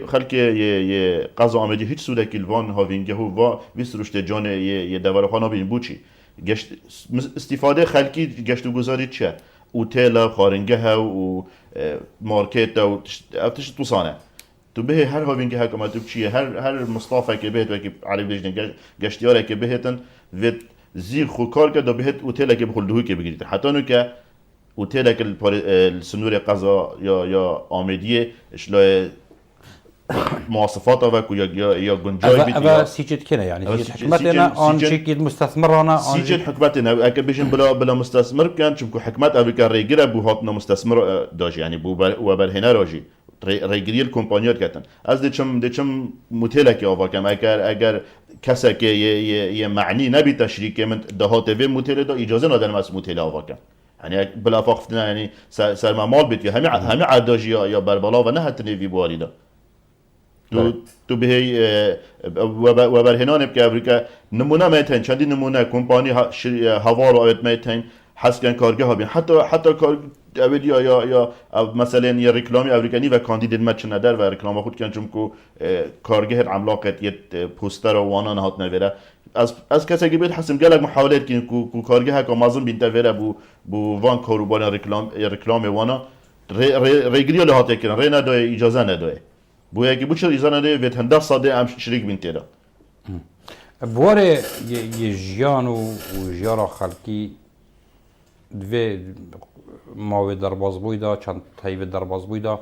خلک یه قضا آمدی هیچ سوده که الوان هاوینگه و ویسروشت جان یه دورخانه بین بوچی گشت استفاده خلکی گشت و گذاری چه اوتیل خارنگه و مارکت و افتش توصانه تو به هر هاوینگه ها کما تو چیه هر مصطفی که بهت و که عرب دیجن گشتیاره که بهتن و زیر خوکار که دو بهت اوتیل که بخلدهوی که بگیرید حتی نو که اوتیل که السنور قضا یا آمدیه اشلای مواصفات و یا گنجای بیت یا سیجت کنه یعنی حکمتنا آن چیکید مستثمرانه سیجت حکمتنا اگه بیشن بلا مستثمر کن چون که حکمت افریقا ریگیره بو هاتنا مستثمر داشت یعنی بو و برهنه راجی ریگیری الکمپانیات کردن از دیچم متلک آوا کم اگر کسی که یه معنی نبی تشریک من دهات و متل دا اجازه ندارم از متل آوا کم یعنی بلا فاقفتنا یعنی سرمال بیت همه عداجی یا بربلا و نه حتی نیوی بواری دا تو به و برهنان که افریقا نمونه میتین چندی نمونه کمپانی هوا رو آیت میتین حسکن کارگاه ها بین حتی کار اویدی یا مثلا یه رکلامی افریقانی و کاندید مچ ندار و رکلام خود کن چون که کارگاه عملاقت یه پوستر و وانا نهات نویره از کسی که بید حسم گلک محاولت کن که کارگاه که مازن بین تاویره بو وان کاروبان رکلام وانا ریگری ها لحاته کنن ری نداره اجازه نداره بویا که بچه ایزان ده ویت هنده صاده ام شریک بین تیرا بواره یه جیان و جیارا خلکی دوی ماوی درباز بویدا چند تایوی درباز بویدا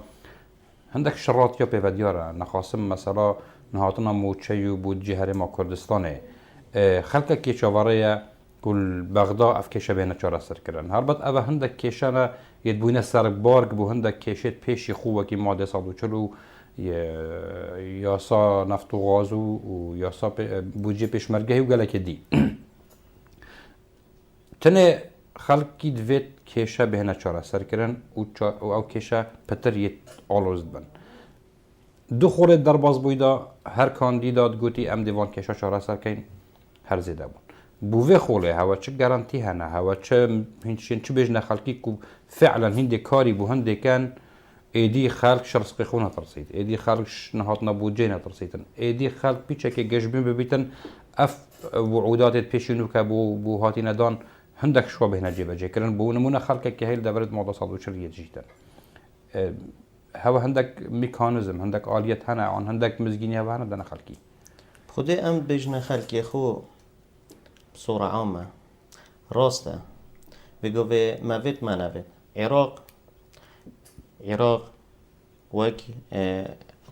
هندک شرات یا پیودیاره نخواستم مثلا نهاتنا موچهی بود جهر ما کردستانه خلک که چواره کل بغداد اف کشه بین چهار سر کردن هر بعد اوه هندک کشانه یه بوینه سر بارگ بو هندک کشت پیشی خوبه که ماده 140 یاسا نفت و غاز و یاسا بودجه پیشمرگهی و گلک دی تنه خلکی دوید کشه بهنه چاره سر کرن و او کشه پتر یه آلوزد بن دو خوره در باز بویدا هر کاندیدات گوتی ام دیوان کشه چاره سر کن هر زیده بون بوفي خولي هوا تش جارانتي هنا هوا تش هنشين تش بيجنا خلقيكو فعلا هندي كاري بو هندي كان ايدي خالق شرس قيخونا ترسيت ايدي خالق نهاتنا بوجينا ترسيتن ايدي خالق بيتشكي جشبين ببيتن اف وعودات بيشينو كابو هاتينا دان هندك شو بهنا جيبه جيكرن بو نمونه خلقك كهيل دبرت موضوع صاد وشريه جيتا هوا هندك ميكانيزم هندك آليات هنا عن هندك مزجيني هوا هنا بدنا خلقي خودی ام بجنه خلقی خو بصورة عامة راسته بگو به موید منوید عراق وکی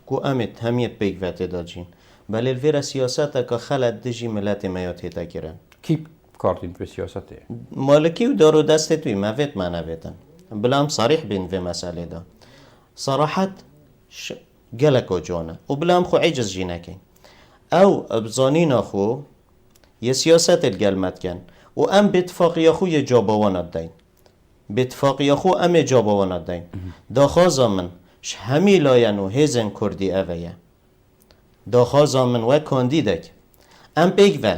کو امت همیت بگوته داجین بله الویرا سیاسته که خلط دجی ملت میات هیتا کرن كيف كارتين في سياسته مالکی و دارو دست توی موید منویدن بلام صریح بین في مسئله دا صراحت گلک و جانه و بلام خو عجز جینکین او ابزانین خو یه سیاست الگلمت کن و ام باتفاقی خو یه جابواند دین باتفاقی خو ام جابواند دین داخازا من همی لاین و هیزن کردی اویه داخازا من و کاندیدک ام بیگ و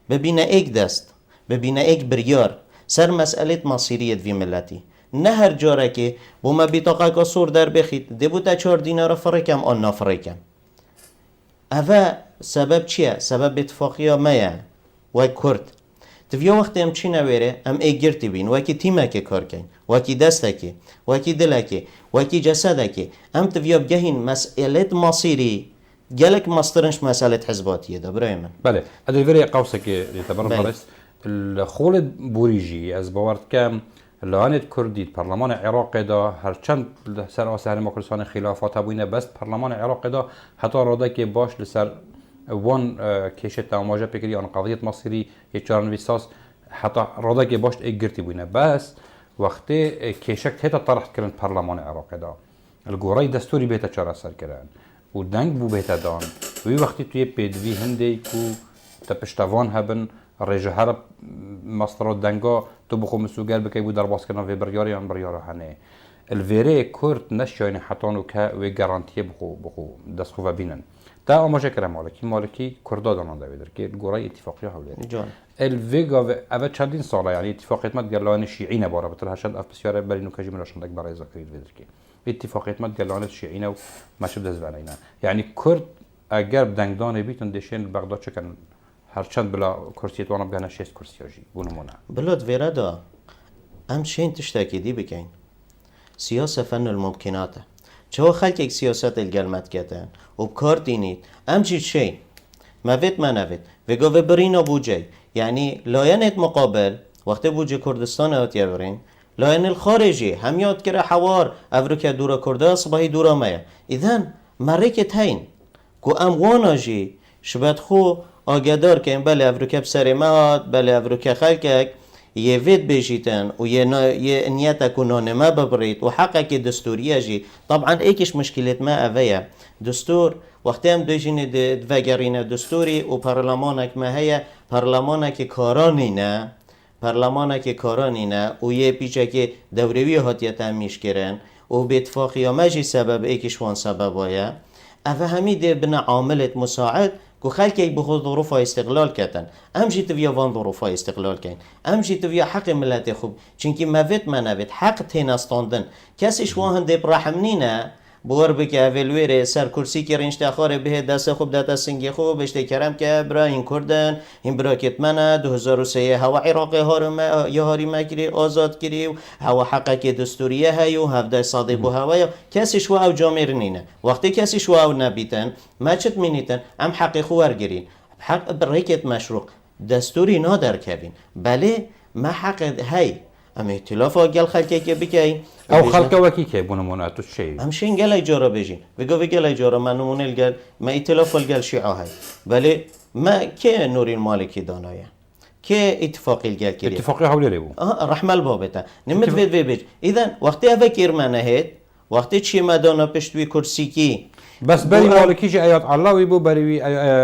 ببینه ایک دست ببینه ایک بریار سر مسئله مصیریت وی ملتی نه هر جاره که بو ما بیتاقه که سور در بخید دبوتا 4 دینار فرکم آن نفرکم اوه سبب چیه؟ سبب اتفاقی ها مایه وای کرد تویا وقتی ام چی نویره ام ایگرتی بین وکی تیمه که کار کن وکی دسته که وکی دله که وکی جسده که ام تویا بگهین مسئله مصیری گلک مسترنش مسئله حزباتیه ده برای من بله هذا الفيري قوسك يعتبر بله. رئيس الخول بوريجي از باورت كام لانت كردي البرلمان العراقي دا هرچند سر آسهر ماکرسان خلافات بوینه بس برلمان العراقي دا حتى راده که باش لسر وان کشت تماجه بکری آن قضیت مصیری یک چارن ویساس حتى راده که باش اگرتی بوینه بس وقتی کشک هتا طرح کردن برلمان العراقي دا الگورای دستوری بیتا چاره سر کردن و دنگ بو بیتا دان وی وقتی توی پیدوی هنده کو تپشتوان هبن رجه هر مصدر دنگا تو بخو مسوگر بکی بو در باز کردن وی بریاری آن بریاره هنه الویره کرد نشاین حتانو که وی گارانتیه بخو دست خواه بینن تا آماجه کرده مالکی کردا دانان دویدر که گورای اتفاقی هولیده جان الویگا و اوه چندین ساله یعنی اتفاقیت مد گلان شیعی نباره بطور هشند اف بسیاره بری نوکجی مراشندک برای ذکرید ویدر که اتفاقیت مد گلان شیعی و مشهد دزوانه اینا یعنی کرد اگر بدنگدان بیتن دشین بغداد چکن هرچند بلا کرسیت وانا بگنه 6 کرسیاجی بونمونه بلاد ویره دا ام شین تشتاکی دی بکن سیاست فن الممکناته چه خلق یک سیاست الگلمت کتن و بکار دینید ام چی شین موید منوید وگو و برینا بوجه یعنی لاینت مقابل وقتی بوجه کردستان هات یورین لاین الخارجی هم یاد کرده حوار افریقا دورا کرده صباحی دورا مایه ایدن مرکت هین کو ام واناجی شبت خو آگدار که بله افریقا بسر مهات بله افریقا خلقک یه وید بجیتن و یه نیت کنانه ما ببرید و حقا که دستوریه جی طبعا ایکش مشکلت ما اوه دستور وقتی هم دوشین دوگرین دستوری و پارلمانک ما هیا پارلمانک کارانی نه و یه پیچه که دوروی هاتیت هم میشکرن و به اتفاقی ها مجی سبب ایکش وان سبب هایا اوه همی ده بنا عاملت مساعد که خلقی بخود ظروف استقلال کردن امجی تویا وان ظروف استقلال کن امجی تویا حق ملت خوب چونکی موید منوید حق تینستاندن کسیش وان ده برحمنینه بور بکه اولویره سر کرسی که رنج تخاره به دست خوب دست سنگی خوب بشته کرم که برا این کردن این براکت منه 2003 هوا عراق هاری مگری آزاد کری و هوا حقه که دستوریه هی و 17 صادق بو هوا کسی شو او جامر نینه وقتی کسی شو او نبیتن ما چت مینیتن ام حق خوار گرین حق براکت مشروع دستوری نادر کبین بله ما حق هی ام ائتلاف اگل خلقه که بکین او خلقه وکی که بونمونه تو چی همشین گل اجاره بجین بگو گل اجاره من نمونه الگل ما ائتلاف الگل شیعه های بله ما که نوری المالکی دانایه که اتفاقی الگل کریه اتفاقی حولی بو رحمه البابتا نمت وید بج ایدن وقتی اوه کرمانه هید وقتی چی مدانا پشتوی کرسی کی بس بری مالکی جی ایات علاوی بو بری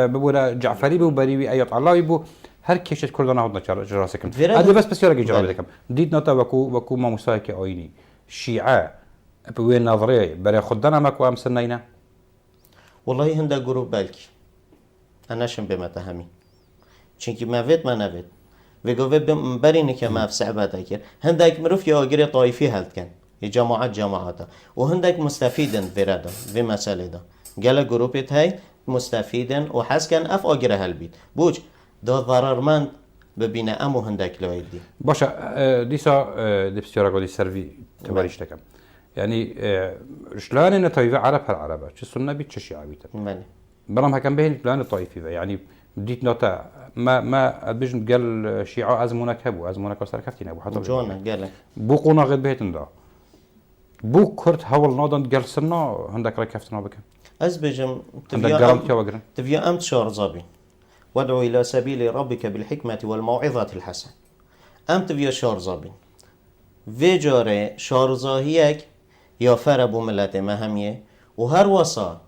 ببورا جعفری بو بری ایات علاوی بو هر کشت کردن هات نچار سکن هذا بس بسیار جواب بدکم دید نتا وکو ما مساک آینی شیعه بوی نظریه برای خودنا ماکو ام سنینا والله هنده گروه بلکی اناشم به متهمی چونکی موید منوید ويقول بريني كما في صعبة كير هندك مروف يا أجري طائفي هلت كان جماعات وهندك مستفيدا في ردا في مسألة ده قال جروبيت هاي مستفيدا وحس كان اف أجري هالبيت بوج ده ضررمند ببينا امو هندك لو يدي باشا ديسا دي بسيارة قولي سيرفي تباريش تكم يعني شلون ان طائفة عرب هالعربة شو السنة بيت شو الشيعة بيت مالي برام هكم بهن بلان الطائفي يعني بديت نوتا ما بيجن قال شيعة ازمونك هبو ازمونك وسر كفتين ابو حتى جونا قال بو قونا غير بيتن دا بو كرت هول نادن قال سنة هندك ركفتنا بكم أزبجم هندك قرمت يا وقرن تفيا أمت شهر زابي وادعو إلى سبيل ربك بالحكمة والموعظة الحسنة أمت فيا شهر زابي في جاره شهر زاهيك يا فر بو ملت ما هميه وهر وصا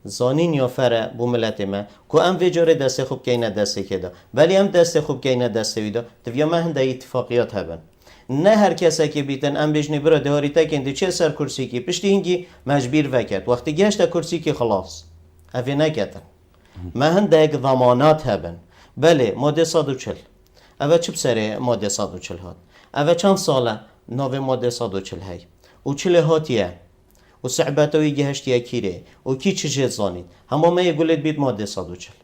زانين يا فر بو ملت ما كو ام في جاره دست خوب كينا دست كده ولی ام دست خوب كينا دست ويدا تفيا ما هنده اتفاقيات هبن نه هر کسی که بیتن ام بجنی برا دهاری تکندی چه سر کرسی کی پشتی هنگی مجبیر وکرد وقتی گشت کرسی کی خلاص افی نکتن ما هندک ضمانات هبن بله ماده 140 اوه چه بسره ماده 140 هات اوه چند ساله نوه ماده 140 هی و چله هاتیه و صعبتوی گهشتیه کیره و کی چه زانید همه ما یه گولت بید ماده 140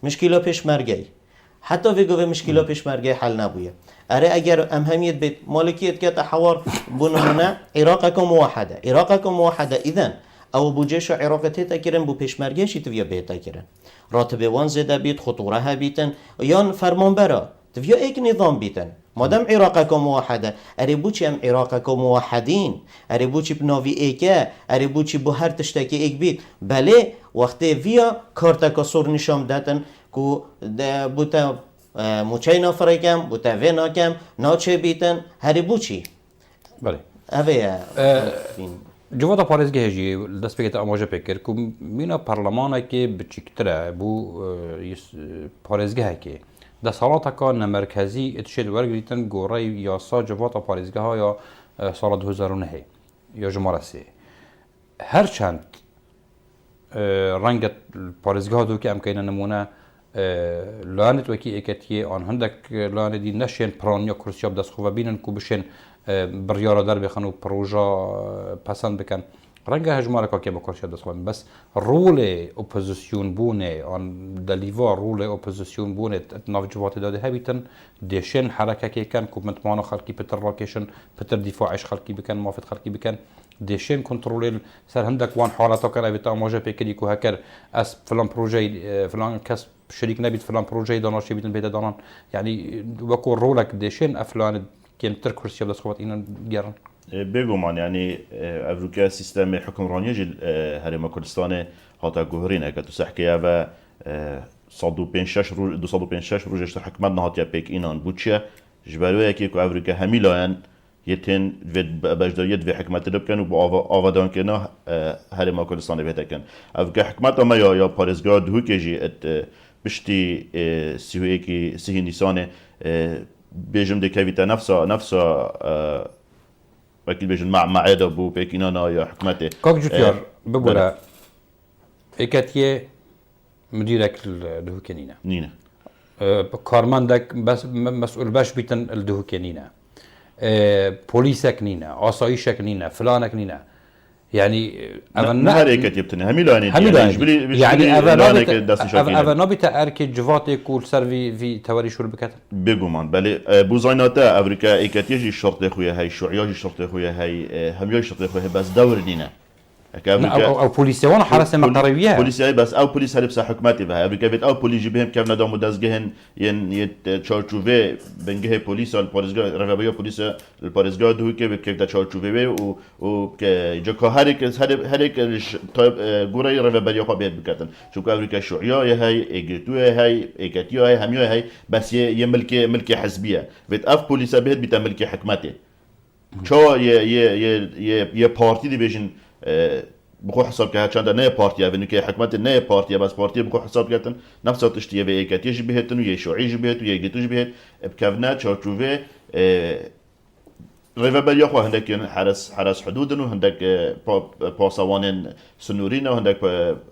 مشکلا پیش مرگی حتی ویگو مشکلا پیش مرگی حل نبویه اره اگر امهمیت بيت مالكيت كتا حوار بنهنا عراقكم موحدة اذن او بو جيش عراق تيتا كيرن بو پیشمرگشی تویا بيتا كيرن راتب وان زده بيت خطوره ها بيتن يان فرمان برا تویا ايك نظام بيتن مادام عراقكم موحدة اره بو چي ام عراقكم موحدين اره بو چي بناوي ايكا اره بو چي بو هر تشتاكي ايك بيت بله وقتی ویا کارتاکا سور نشام داتن کو بوتا موچای نافره کم بوتا وینا کم ناچه بیتن هری بوچی بله اوه جواتا پارێزگە هێژی دەست پێکێتە ئاماژە پێکرد و مینە پەرلەمانێکی بچیکترە بوو پارێزگەهێکی دەسەڵاتەکە نەمەرکەزی ئتشێت وەرگریتن گۆڕەی یاسا جواتا پارێزگەها یا ساڵە 2009 هەیە یا ژمارە سێ هەرچەند ڕەنگە پارێزگەها دووکە ئەم کەینە نمونە لانت وکی اکتیه آن هندک لانت دی نشین پرانیا کرسیا بدستخواه بینن کو بشین بریارا در بخن و پروژا پسند بکن رنگ هجماره که با کرسیا بدستخواه بس رول اپوزیسیون بونه آن دلیوا رول اپوزیسیون بونه ناف جوات داده هبیتن دیشین حرکه که کن کو متمانا خلقی پتر راکشن پتر دفاعش خلقی بکن موافد خلقی بکن دیشین کنترل سر هندک وان حالتا کن اویتا ماجه پیکری کو هکر از فلان پروژه فلان کس شريك نبيت فلان بروجي داناشي بيتن بيتا دانان يعني وكو رولك ديشين افلان كين تركر سياب دسخوات إنا جيران بيقومان يعني افروكا سيستم حكمرانية جل هرم كردستان هاتا جوهرين اكا تسحكي افا 256 روز اشتر حكمت نهاتيا بيك إنان بوچيا جبالويا كيكو افروكا همي لاين يتن بجداريت في حكمت دبكن وبآوادان كنا هرم كردستان بيتا كن افروكا حكمت اما يا بارزگاه دهو كجي بشتي سيهوكي سيهي نيسانه بيجم دي كافيتا نفسها اكيد بيجن مع عيدا بو بيكينانا يا حكمته كاك جوتيار ببولا ايكاتيه مديرك الدهوكينينا نينا كارماندك بس مسؤول باش بيتن الدهوكينينا بوليسك نينا آسايشك نينا فلانك نينا يعني نهار ايكات يبتني هميلاني يعني افا نبيتا اركي جواتي كول سيرفي في تواري شور بكات بيغومان بلي بوزايناتا افريكا ايكات يجي الشرطه خويا هاي شعياجي الشرطه خويا هاي همياجي الشرطه خويا بس دور دينا او بوليسيون حرس مقربيه بوليسي بس او بوليس هلبس حكمتي بها افريكا بيت او بوليس بهم كم ندام دزگهن ين تشارچوفه بنگه بوليس البارزگاه رفابيا بوليس البارزگاه دو که كيف دا تشارچوفه و که جو هر طيب غوري رفابيا خو بيت بكتن شو افريكا شعيا هي ايجتو هي ايكاتيو هي هميو هي بس ي ملكي حزبيه بيت اف بوليس بيت بيت ملكي حكمتي شو ي بارتي دي بيجن بخو حساب که چند نه پارتیا و نکه حکمت نه پارتیا بس پارتیا بخو حساب کردن نفس تشتیه و ایکاتیش بهتن و یه شوعیش بهت و یه گیتوش بهت بکفنا چارچوبه ريفابيليا خو هندك حرس حدود وهندك باسوان سنورين وهندك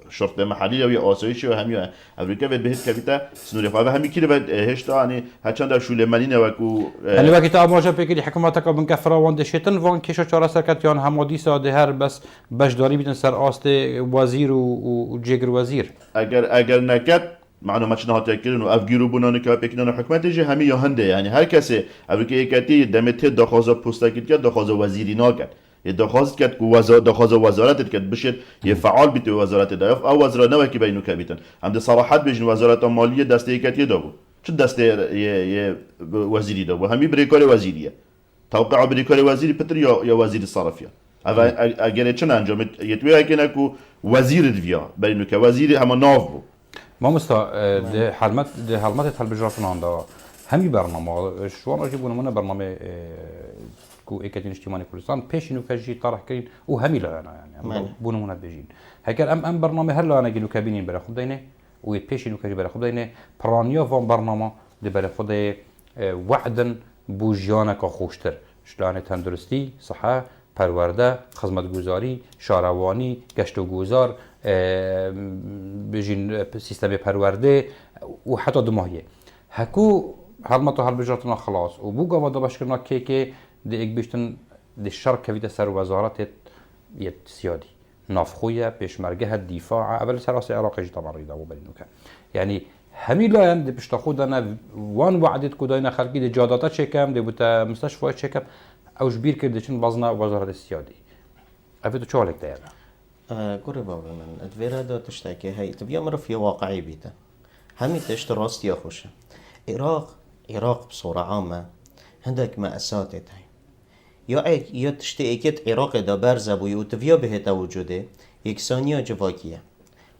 شرطه محليه ويا آسایش و همي امريكا بهت كبيتا سنوري خو همي كده بعد هشتا يعني هچند شولمانين وكو يعني وقت اماجه بكري حكومتك بن كفرا وند شتن وان كيشو چارا سرکت یان همادی ساده هر بس بشداری بیتن سر آست وزیر و جگر وزیر اگر نکت معلومات شناهات يكلون وافجروا بنان كابيكنا حكومت جه همي يهنده يعني هر کسی امریکا یکتی دمت دخواز پستاکیت کرد دخواز وزیری نکرد یه دخواست کرد که دخواز وزارت کرد بشه یه فعال بیت وزارت داف او وزارت نو کی بینو کبیتن هم صراحت بجن وزارت مالیه دسته یکتی دو چه دسته یه وزیری دو همي بریکار وزیریه توقع بریکار وزیری پتر یا وزیر الصرفيه اگر چن انجام یتوی اگه کو وزیر دویا بینو که وزیر هم ناف بو ما ده حلمت تلفزیون آندا همی برنامه شوان آجی بونمونه برنامه کو اکتین اجتماعی کردستان پیشینو کجی طرح کردین و همی لاینا یعنی بونمونه بجین هکر ام برنامه هر لاینا گلو کابینین برای خود دینه و پیشینو کجی برای خود دینه پرانیا وان برنامه ده برای خود وعدن بوجیانه که خوشتر شلون تندرستی صحه پرورده خدمتگزاری شهروانی گشت و گذار بجین سیستم پرورده و حتی دماغیه هکو حلمت و حل بجاتنا خلاص و بو گاوا باش کرنا که ده ایک بیشتن ده شر کویت سر وزارت یه سیادی نافخویه پیشمرگه دفاع اول سراسی عراقی طبعا ریدا و برینو کن یعنی همین لاین ده پشت خودنا وان وعدت کداینا خلقی ده جاداتا چکم ده بوتا مستشفى چکم اوش بیر کرده چون بازنا وزارت السیادی افیتو چه حالک داره قري بابا من ادفيرا دو تشتكي هاي تبي امر في واقعي بيتا همي تشت راستي يا خوشه عراق بصورة عامة عندك مأساة هاي يا تشتكيت عراق دا برزه بوي وتفيا بهتا وجوده يكسانيا جواكيه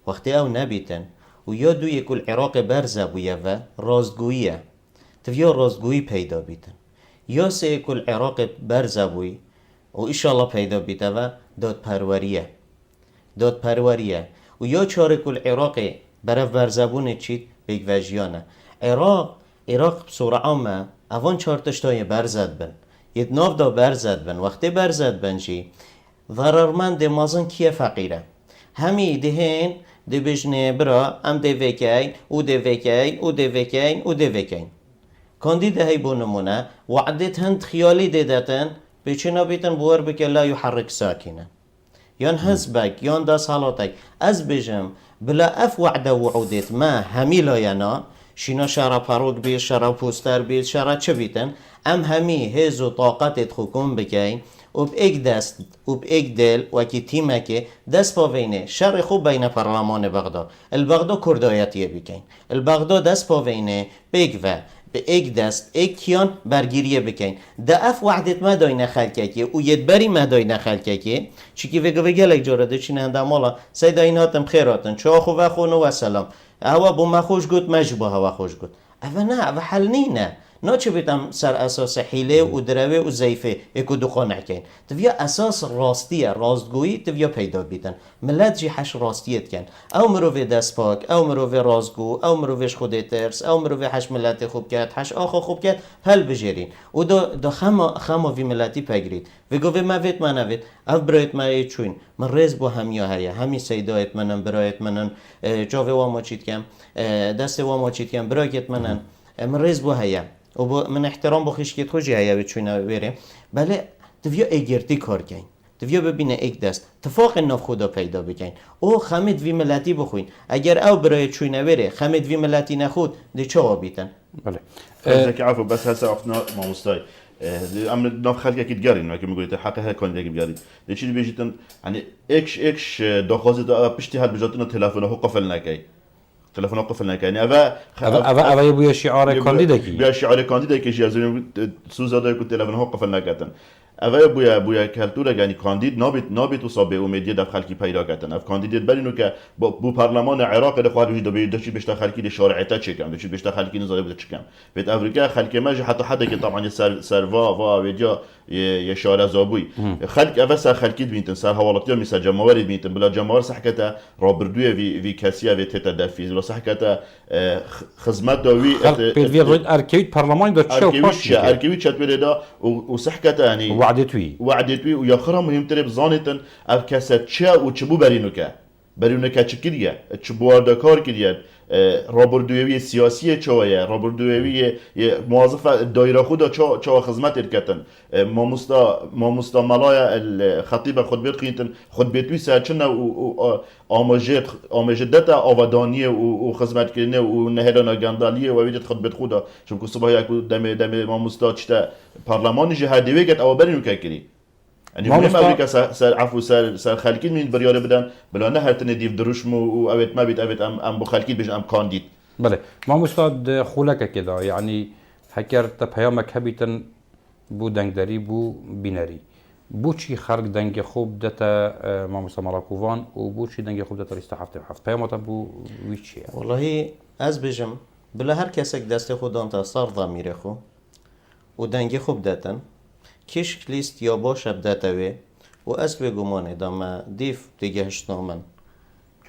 وقتی او نبیتن و یا دو یکل عراق برزه بویه و رازگویه تفیا رازگویی پیدا بیتن یا سه یکل عراق برزه بوی و ایشالله پیدا بیته و دادپروریه و یا چارکل عراق برف برزبون چید بیگ وجیانه عراق بصورة عامة اوان چارتشتای برزد بن یه ناف دا برزد بن وقتی برزد بن جی ضررمند مازن کیه فقیره همی دهین ده بجنه برا ام ده وکی او ده وکی او ده وکی او ده وکی کاندی ده هی بونمونه وعدت هند خیالی دادتن بچنا بیتن بور بکه لا یحرک ساکنه یان حزبک یان دست حالاتک از بجم بلا اف وعده وعودت ما همی لاینا شینا شرا پروگ بید شرا پوستر بید شرا چه بیتن ام همی هز و طاقتت خوکم بکین و ایک دست و ایک دل و کی تیمه که دست پاوینه شر خوب بین پارلمان بغداد البغداد کردایتیه بکین البغداد دست پاوینه بیگ و به ایک دست ایک کیان برگیریه بکین ده اف وحدت ما داینه خلکه که او ید بری ما داینه خلکه که چیکی وگه لک جارده چی نهنده مالا سید ایناتم خیراتن چه آخو و خونو و سلام هوا با ما خوش گود مجبو هوا خوش گود اوه نه اوه حل نینه نا چه بیتم سر اساس حیله و دروه و زیفه اکو دو قانع کن تویا اساس راستیه راستگویی تویا پیدا بیتن ملت جی حش راستیت کن او مروه دست پاک او مروه رازگو او مروهش خود ترس او مروه حش ملت خوب کرد حش آخو خوب کرد پل بجرین و دو خما وی ملتی پگرید و گوه موید منوید او برایت ما چوین من ریز با همیا هیا همی سیدایت منن برایت منن جاوه واما چید کم دست واما چید کم برایت منن من ریز با هیا و من احترام بخیش که خوشی هیا بچوینه بره بله تویا ایگرتی کار کن تویا ببینه ایک دست تفاق ناف خدا پیدا بکن او خمید وی ملتی بخوین اگر او برای چوینه بره خمید وی ملتی نخود ده چه آبیتن بله ذكي عفوا بس هسه وقتنا ما مستاي ام ناف خلقك تقارن ما كما قلت حقها كون ديك بقارن ليش اللي بيجي يعني اكش دخوز بشتي هاد بجاتنا تليفون هو قفلنا كاي تلفن قفلنا كاي يعني ابا يبويا شعار كانديدا كي بيا شعار كانديدا كي جازين سوزا دا كنت تلفن هو قفلنا كاتن اوه بویا کلتور یعنی کاندید نابیت و صابه امیدیه دف خلکی پیدا کردن اف کاندید برینو که بو پارلمان عراق ده خواهد وجود داشتی بشتا خلکی ده شارعتا چکم داشتی بشتا خلکی نزاده بده چکم بیت افریقا خلکی ماجی حتی حدا که طبعا سروا و ویدیا یه شارع زابوی خلک اوه سر خلکی بینتن سر حوالتی ها میسر جماوری بینتن بلا جماور صحکتا رابردوی وی کسیه وی تیتا دفیز بلا صحکتا خدمت داوی اركيد برلماني دا تشو باش اركيوي تشاتوير دا وصحكتا يعني وعدتوي ويا خرا مهم تري بزانيتن اف كاسات تشا وتشبو برينوكا تشكيريا تشبو دا كار كيريا رابردويوي سياسيه چويه رابردويوي موظف دايره خدا چا خدمت الكتن ماموستا ملايا الخطيبه خود بيت قينتن خود بيتوي ساچنا و امجدتا اوادانيه و خدمت كرنه و نهرنا گنداليه و ويدت خود بيت خدا چون صبح يكو دم ماموستا چتا برلمان جهادوي گت او برينوكا كري يعني مهم امريكا سر عفو سر خلكين من برياره بدن بلا نه هر تنه ديف دروشم و اويت ما بيت اويت ام بو خلكين بيج ام كانديد بله ما استاد خولك كده يعني حكرت پیامک هبیتن بو دنگداری بو بینری بو چی خرق دنگ خوب دتا ما مراکووان و بو چی دنگ خوب دتا لیست هفته هفت پیامات بو ویچیه والله از بجم بلا هر کسک دست خودان تا صار ضمیر خو و دنگ خوب داتن کش لیست یا باشه بداتوی و از به گمانه دام دیف دیگه هشتنامن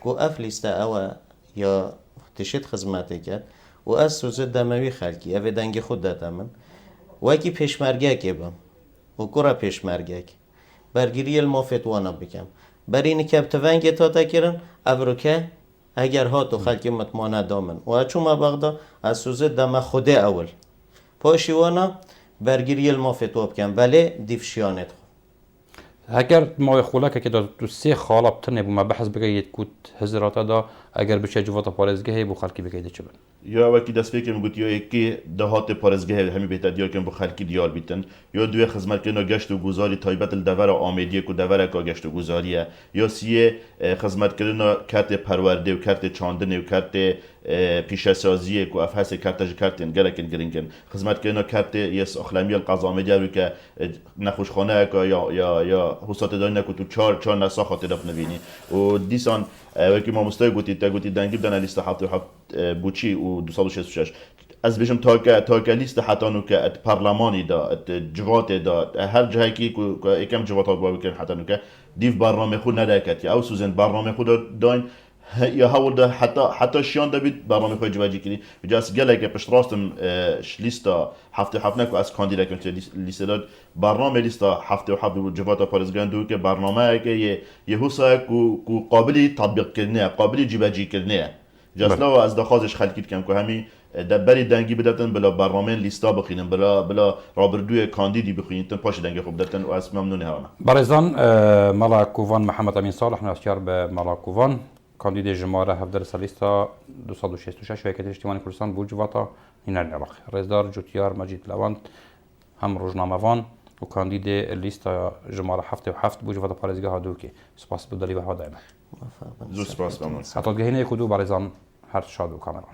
گو اف لیست او یا تشت خدمتی کرد و از سوزه دموی خلکی اوه دنگ خود داتمن وکی پیشمرگه که بم و کرا پیشمرگه برگیری المافتوانا بکم بر این که ابتونگه تا تکرن او رو که اگر ها تو خلکی مطمئنه دامن و چون ما بغدا از سوزه دم خوده اول پاشیوانا برگیری المافتوا بکم ولی دیفشیانت خو اگر ما خولک که تو سه خاله بتنه بو ما بحث بگید کوت هزراتا دا اگر بشه جوات پارزگاه بو خلکی بگید چه بن یا وکی دست فکر میگوت یا یکی دهات پارزگاه همین بهتر دیار کن بو خلکی دیار بیتن یا دوی خدمت کردن گشت و گذاری تایبت الدور آمیدیه کو دور کا گشت و گذاریه یا سیه خدمت کردن کارت پرورده و کارت چاندنه و کارت پیشسازی کو افحاص کارتن گلکن گرینگن خدمت کردن کارت یس اخلامی القضامه رو که نخوشخانه کا یا حسات دارین کو تو چهار نسا خاطر دف نبینی و دیسان وکی ما مستای گوتی دنگی بدن لیست هفت بوچی و 266 از بشم تا که لیست حتانو که پارلمانی دا جوات دا هر جایی که یکم جوات ها باید بکنن حتانو که دیو برنامه خود نداکتی او سوزن برنامه خود داین یا هول ده حتی شیان ده بید برنامه خود جواجی کردی بجاست گله که پشت راستم لیست هفت نکو از کاندیدا کنید لیست داد برنامه لیست هفت جوات پارزگان دو که برنامه که یه حسا کو قابلی تطبیق کردنه قابلی جواجی کردنه جاست لو از دخوازش خلقیت کم که همی دبری دنگی بدتن بلا برنامه لیستا بخینن بلا رابردوی کاندیدی بخینن پاش دنگ خوب دتن و از ممنونه هانا برزان ملاکووان محمد امین صالح ناسیار به ملاکووان کاندید جماره هفدر سالیستا 266 وکیل اجتماعی کردستان بود جواتا این العراق رزدار جوتیار مجید لوانت هم روزنامه‌وان و کاندید لیستا جماره هفت بود جواتا پارزگاه دوکی سپاس بدلی و ها دائما زود سپاس بمون حتی گهینه کدو برزان هر شاد و کامران